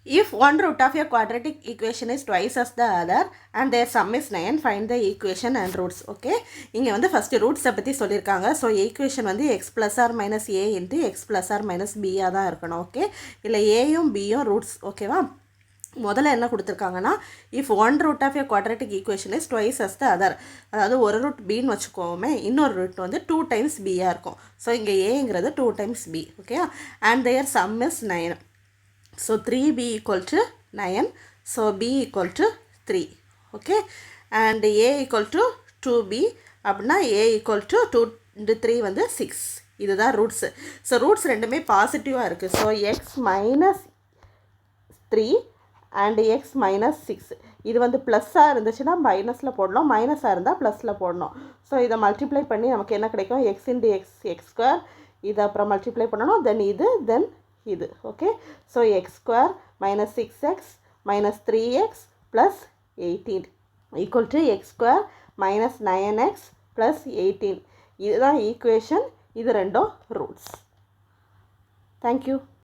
If one root of a quadratic equation is twice as the other and their sum is 9, find the equation and roots. Okay, இங்கே வந்து first ரூட்ஸை பற்றி சொல்லியிருக்காங்க. So equation வந்து x + r - a into x + r - b தான் இருக்கணும். Okay, இல்லை ஏயும் பியும் ரூட்ஸ். ஓகேவா, முதல்ல என்ன கொடுத்துருக்காங்கன்னா, if one root of a quadratic equation is twice as the other, அதாவது ஒரு ரூட் பின்னு வச்சுக்கோமே, இன்னொரு ரூட் வந்து 2 டைம்ஸ் பியாக இருக்கும். ஸோ இங்கே ஏங்கிறது 2 times B. Okay, and their sum is 9. So 3b equal to 9. So b equal to 3. Okay, and a equal to 2b. அப்படின்னா a equal to 2 into 3 வந்து 6. இதுதான் ரூட்ஸு. ஸோ ரூட்ஸ் ரெண்டுமே பாசிட்டிவாக இருக்குது. So X minus 3 and X minus 6. இது வந்து ப்ளஸ்ஸாக இருந்துச்சுன்னா மைனஸில் போடணும், மைனஸாக இருந்தால் ப்ளஸில் போடணும். ஸோ இதை மல்டிப்ளை பண்ணி நமக்கு என்ன கிடைக்கும், X into X X square. இதை அப்புறம் மல்டிப்ளை பண்ணணும், தென் இது, தென் இது. Okay, so X square minus 6x minus 3x plus 18 equal to X square minus 9x plus 18. இதுதான் ஈக்குவேஷன். இது ரெண்டும் ரூட்ஸ். தேங்க்யூ.